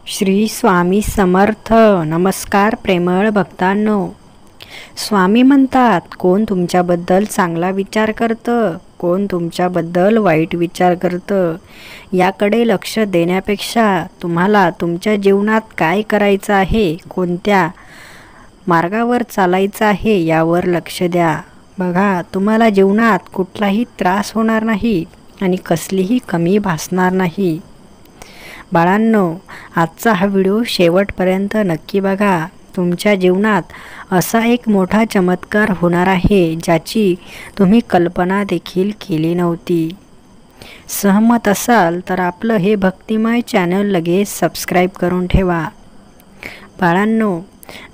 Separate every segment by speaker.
Speaker 1: श्री स्वामी समर्थ. नमस्कार प्रेमळ भक्तांनो. स्वामी म्हणतात, कोण तुमच्याबद्दल चांगला विचार करतं, कोण तुमच्याबद्दल वाईट विचार करतं, याकडे लक्ष देण्यापेक्षा तुम्हाला तुमच्या जीवनात काय करायचं आहे, कोणत्या मार्गावर चालायचं आहे यावर लक्ष द्या. बघा, तुम्हाला जीवनात कुठलाही त्रास होणार नाही आणि कसलीही कमी भासणार नाही. बाळांनो, आजचा हा व्हिडिओ शेवटपर्यंत नक्की बघा. तुमच्या जीवनात असा एक मोठा चमत्कार होणार आहे ज्याची तुम्ही कल्पना देखील केली नव्हती. सहमत असाल तर आपलं हे भक्तिमय चॅनल लगेच सबस्क्राईब करून ठेवा. बाळांनो,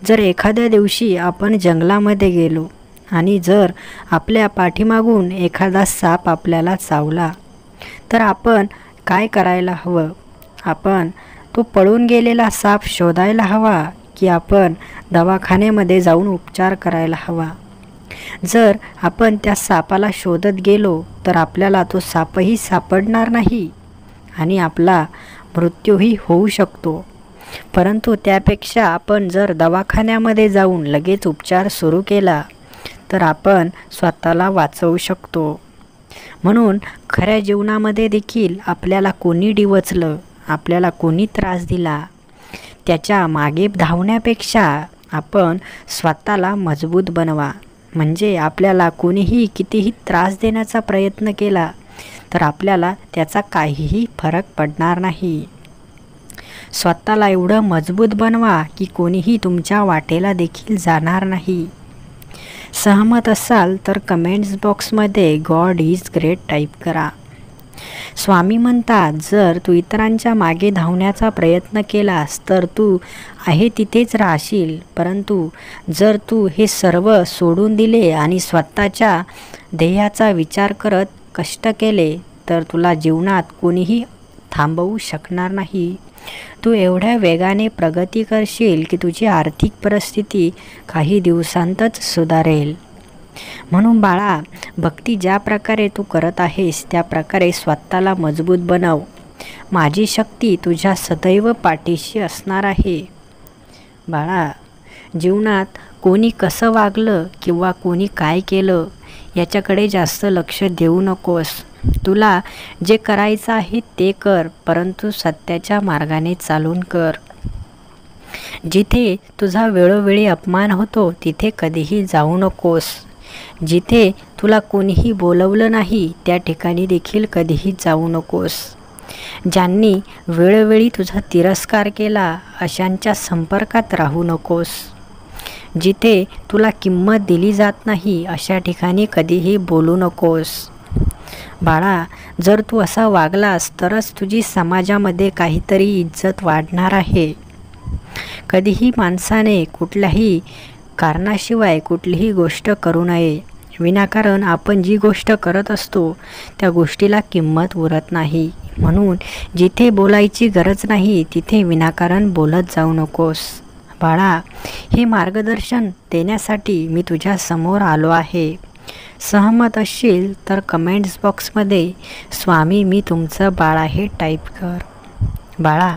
Speaker 1: जर एखाद्या दिवशी आपण जंगलामध्ये गेलो आणि जर आपल्या पाठीमागून एखादा साप आपल्याला चावला तर आपण काय करायला हवं? आपण तो पळून गेलेला साप शोधायला हवा की आपण दवाखान्यामध्ये जाऊन उपचार करायला हवा? जर आपण त्या सापाला शोधत गेलो तर आपल्याला तो सापही सापडणार नाही आणि आपला मृत्यूही होऊ शकतो. परंतु त्यापेक्षा आपण जर दवाखान्यामध्ये जाऊन लगेच उपचार सुरू केला तर आपण स्वतःला वाचवू शकतो. म्हणून खऱ्या जीवनामध्ये देखील आपल्याला कोणी डिवचलं, आपल्याला कोणी त्रास दिला, त्याच्या मागे धावण्यापेक्षा आपण स्वतःला मजबूत बनवा. म्हणजे आपल्याला कोणीही कितीही त्रास देण्याचा प्रयत्न केला तर आपल्याला त्याचा काहीही फरक पडणार नाही. स्वतःला एवढं मजबूत बनवा की कोणीही तुमच्या वाटेला देखील जाणार नाही. सहमत असाल तर कमेंट्स बॉक्समध्ये गॉड इज ग्रेट टाईप करा. स्वामी म्हणतात, जर तू इतरांच्या मागे धावण्याचा प्रयत्न केलास तर तू आहे तिथेच राहशील. परंतु जर तू हे सर्व सोडून दिले आणि स्वतःच्या ध्येयाचा विचार करत कष्ट केले तर तुला जीवनात कोणीही थांबवू शकणार नाही. तू एवढ्या वेगाने प्रगती करशील की तुझी आर्थिक परिस्थिती काही दिवसांतच सुधारेल. म्हणून बाळा, भक्ती ज्या प्रकारे तू करत आहेस त्या प्रकारे स्वतःला मजबूत बनव. माझी शक्ती तुझ्या सदैव पाठीशी असणार आहे. बाळा, जीवनात कोणी कसं वागलं किंवा कोणी काय केलं याच्याकडे जास्त लक्ष देऊ नकोस. तुला जे करायचं आहे ते कर, परंतु सत्याच्या मार्गाने चालून कर. जिथे तुझा वेळोवेळी अपमान होतो तिथे कधीही जाऊ नकोस. जिथे तुला कोणीही बोलवलं नाही त्या ठिकाणी देखील कधीही जाऊ नकोस. ज्यांनी वेळोवेळी तुझा तिरस्कार केला अशांच्या संपर्कात राहू नकोस. जिथे तुला किंमत दिली जात नाही अशा ठिकाणी कधीही बोलू नकोस. बाळा, जर तू असा वागलास तरच तुझी समाजामध्ये काहीतरी इज्जत वाढणार आहे. कधीही माणसाने कुठल्याही कारणाशिवाय कुठलीही गोष्ट करू नये. विनाकारण आपण जी गोष्ट करत असतो त्या गोष्टीला किंमत उरत नाही. म्हणून जिथे बोलायची गरज नाही तिथे विनाकारण बोलत जाऊ नकोस. बाळा, हे मार्गदर्शन देण्यासाठी मी तुझ्या समोर आलो आहे. सहमत असशील तर कमेंट्स बॉक्समध्ये स्वामी मी तुमचं बाळ आहे टाईप कर. बाळा,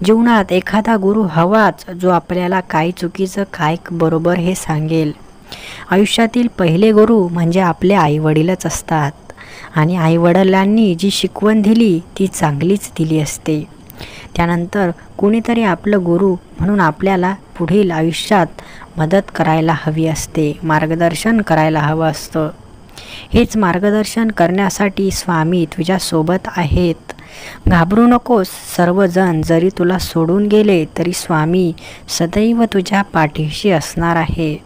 Speaker 1: जीवनात एखादा गुरु हवाच जो आपल्याला काय चुकीचं काय बरोबर हे सांगेल. आयुष्यातील पहिले गुरु म्हणजे आपले आईवडीलच असतात आणि आईवडिलांनी जी शिकवण दिली ती चांगलीच दिली असते. त्यानंतर कुणीतरी आपलं गुरु म्हणून आपल्याला पुढील आयुष्यात मदत करायला हवी असते, मार्गदर्शन करायला हवं असतं. हेच मार्गदर्शन करण्यासाठी स्वामी तुझ्यासोबत आहेत. घाबरू नकोस. सर्वजण जरी तुला सोडून गेले तरी स्वामी सदैव तुझ्या पाठीशी असणार आहे.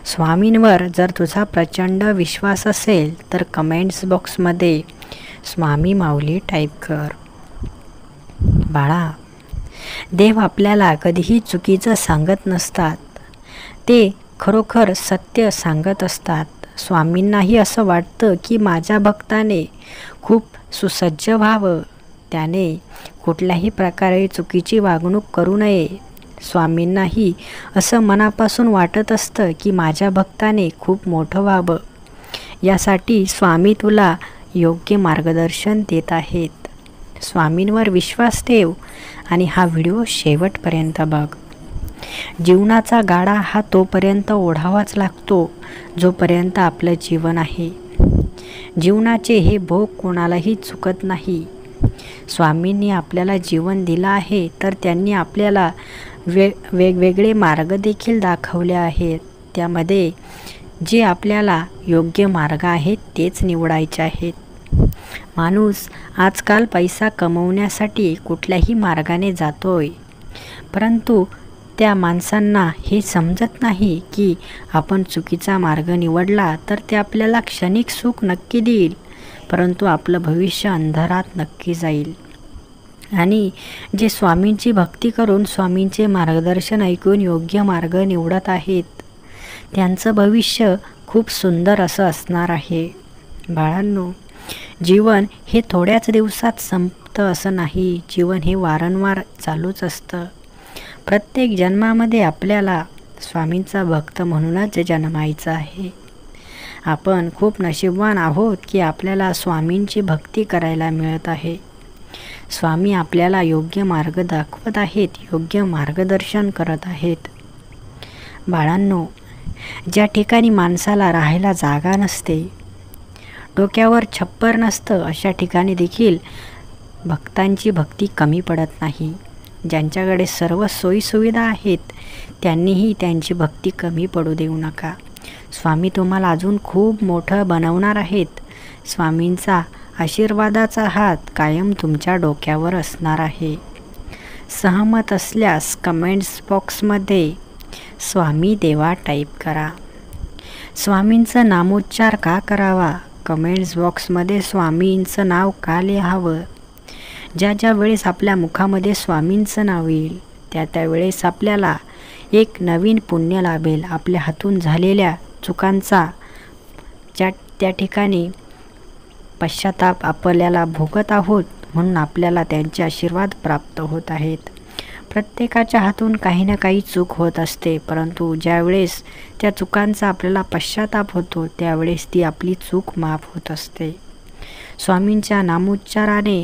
Speaker 1: स्वामींवर जर तुझा प्रचंड विश्वास असेल तर कमेंट्स बॉक्समध्ये स्वामी माऊली टाईप कर. बाळा, देव आपल्याला कधीही चुकीचं सांगत नसतात. ते खरोखर सत्य सांगत असतात. स्वामींनाही असं वाटतं की माझ्या भक्ताने खूप सुसज्ज व्हावं, त्याने कुठल्याही प्रकारे चुकीची वागणूक करू नये. स्वामींनाही असं मनापासून वाटत असतं की माझ्या भक्ताने खूप मोठं व्हावं. यासाठी स्वामी तुला योग्य मार्गदर्शन देत आहेत. स्वामींवर विश्वास ठेव आणि हा व्हिडिओ शेवटपर्यंत बघ. जीवनाचा गाडा हा तोपर्यंत ओढावाच लागतो जोपर्यंत आपलं जीवन आहे. जीवनाचे हे भोग कोणालाही चुकत नाही. स्वामींनी आपल्याला जीवन दिलं आहे तर त्यांनी आपल्याला वेगवेगळे मार्ग देखील दाखवले आहेत. त्यामध्ये जे आपल्याला योग्य मार्ग आहेत तेच निवडायचे आहेत. माणूस आजकाल पैसा कमवण्यासाठी कुठल्याही मार्गाने जातोय, परंतु त्या माणसांना हे समजत नाही की आपण चुकीचा मार्ग निवडला तर ते आपल्याला क्षणिक सुख नक्की देईल, परंतु आपलं भविष्य अंधारात नक्की जाईल. आणि जे स्वामींची भक्ती करून स्वामींचे मार्गदर्शन ऐकून योग्य मार्ग निवडत आहेत त्यांचं भविष्य खूप सुंदर असं असणार आहे. बाळांनो, जीवन हे थोड्याच दिवसात संपतं असं नाही. जीवन हे वारंवार चालूच असतं. प्रत्येक जन्मामध्ये आपल्याला स्वामींचा भक्त म्हणूनच जन्मायचं आहे. आपण खूप नशीबवान आहोत की आपल्याला स्वामींची भक्ती करायला मिळत आहे. स्वामी आपल्याला योग्य मार्ग दाखवत आहेत, योग्य मार्गदर्शन करत आहेत. बाळांनो, ज्या ठिकाणी माणसाला राहायला जागा नसते, डोक्यावर छप्पर नसतं, अशा ठिकाणी देखील भक्तांची भक्ती कमी पडत नाही. ज्यांच्याकडे सर्व सोयीसुविधा आहेत त्यांनीही त्यांची भक्ती कमी पडू देऊ नका. स्वामी तुम्हाला अजून खूप मोठं बनवणार आहेत. स्वामींचा आशीर्वादाचा हात कायम तुमच्या डोक्यावर असणार आहे. सहमत असल्यास कमेंट्स बॉक्समध्ये स्वामी देवा टाईप करा. स्वामींचं नामोच्चार का करावा? कमेंट्स बॉक्समध्ये स्वामींचं नाव का लिहावं? ज्या वेळेस आपल्या मुखामध्ये स्वामींचं नाव येईल त्या वेळेस आपल्याला एक नवीन पुण्य लाभेल. आपल्या हातून झालेल्या चुकांचा त्या ठिकाणी पश्चाताप आपल्याला भोगत आहोत म्हणून आपल्याला त्यांचे आशीर्वाद प्राप्त होत आहेत. प्रत्येकाच्या हातून काही ना काही चूक होत असते, परंतु ज्यावेळेस त्या चुकांचा आपल्याला पश्चाताप होतो त्यावेळेस ती आपली चूक माफ होत असते. स्वामींच्या नामोच्चाराने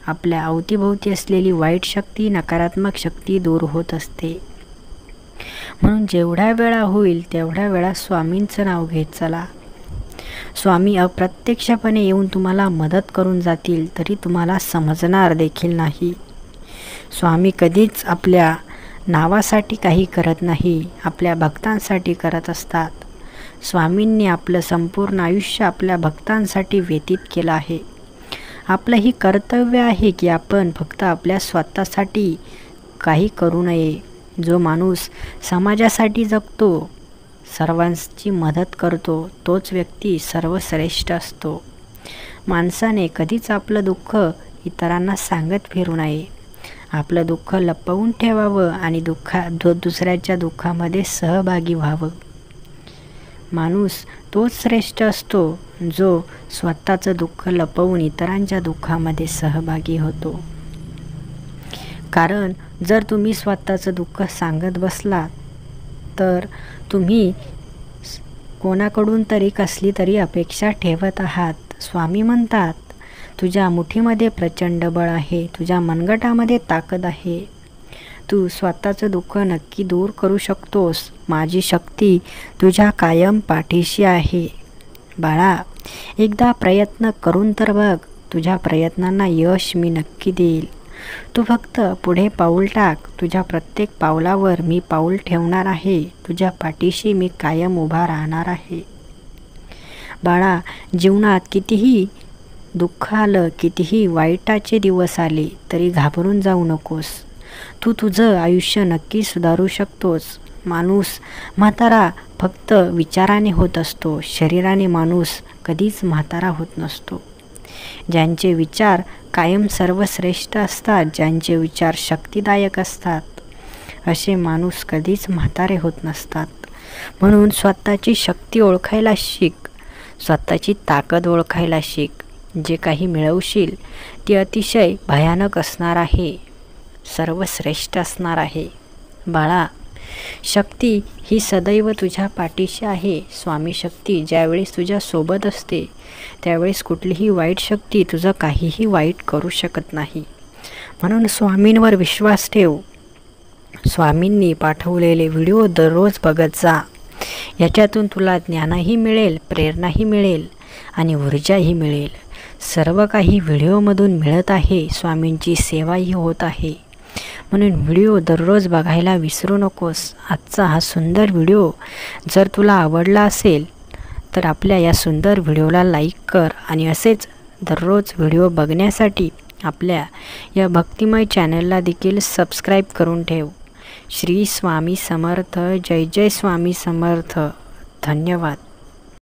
Speaker 1: आपल्या अवतीभोवती असलेली वाईट शक्ती, नकारात्मक शक्ती दूर होत असते. म्हणून जेवढ्या वेळा होईल तेवढ्या वेळा स्वामींचं नाव घेत चला. स्वामी अप्रत्यक्षपणे येऊन तुम्हाला मदत करून जातील तरी तुम्हाला समजणार देखील नाही. स्वामी कधीच आपल्या नावासाठी काही करत नाही, आपल्या भक्तांसाठी करत असतात. स्वामींनी आपलं संपूर्ण आयुष्य आपल्या भक्तांसाठी व्यतीत केलं आहे. आपलं ही कर्तव्य आहे की आपण फक्त आपल्या स्वतःसाठी काही करू नये. जो माणूस समाजासाठी जगतो, सर्वांची मदत करतो, तोच व्यक्ती सर्वश्रेष्ठ असतो. माणसाने कधीच आपलं दुःख इतरांना सांगत फिरू नये. आपलं दुःख लपवून ठेवावं आणि दुसऱ्याच्या दुःखामध्ये सहभागी व्हावं. माणूस तोच श्रेष्ठ असतो जो स्वतःचं दुःख लपवून इतरांच्या दुःखामध्ये सहभागी होतो. कारण जर तुम्ही स्वतःचं दुःख सांगत बसलात तर तुम्ही कोणाकडून तरी कसली तरी अपेक्षा ठेवत आहात. स्वामी म्हणतात, तुझ्या मुठीमध्ये प्रचंड बळ आहे, तुझ्या मनगटामध्ये ताकद आहे, तू स्वतःचं दुःख नक्की दूर करू शकतोस. माझी शक्ती तुझ्या कायम पाठीशी आहे. बाळा, एकदा प्रयत्न करून तर बघ, तुझ्या प्रयत्नांना यश मी नक्की देईल. तू फक्त पुढे पाऊल टाक. तुझ्या प्रत्येक पावलावर मी पाऊल ठेवणार आहे. तुझ्या पाठीशी मी कायम उभा राहणार आहे. बाळा, जीवनात कितीही दुःख आलं, कितीही वाईटाचे दिवस आले तरी घाबरून जाऊ नकोस. तू तुझं आयुष्य नक्की सुधारू शकतोस. माणूस म्हातारा फक्त विचाराने होत असतो, शरीराने माणूस कधीच म्हातारा होत नसतो. ज्यांचे विचार कायम सर्वश्रेष्ठ असतात, ज्यांचे विचार शक्तिदायक असतात, असे माणूस कधीच म्हातारे होत नसतात. म्हणून स्वतःची शक्ती ओळखायला शिक, स्वतःची ताकद ओळखायला शिक. जे काही मिळवशील ते अतिशय भयानक असणार आहे, सर्वश्रेष्ठ असणार आहे. बाळा, शक्ती ही सदैव तुझ्या पाठीशी आहे. स्वामी शक्ती ज्यावेळेस तुझ्या सोबत असते त्यावेळेस कुठलीही वाईट शक्ती तुझं काहीही वाईट करू शकत नाही. म्हणून स्वामींवर विश्वास ठेव. स्वामींनी पाठवलेले व्हिडिओ दररोज बघत जा. याच्यातून तुला ज्ञानही मिळेल, प्रेरणाही मिळेल आणि ऊर्जाही मिळेल. सर्व काही व्हिडिओमधून मिळत आहे. स्वामींची सेवाही होत आहे. म्हणून व्हिडिओ दररोज बघायला विसरू नकोस. आजचा हा सुंदर व्हिडिओ जर तुला आवडला असेल तर आपल्या या सुंदर व्हिडिओला लाईक कर आणि असेच दररोज व्हिडिओ बघण्यासाठी आपल्या या भक्तिमय चॅनलला देखील सबस्क्राईब करून ठेव. श्री स्वामी समर्थ. जय जय स्वामी समर्थ. धन्यवाद.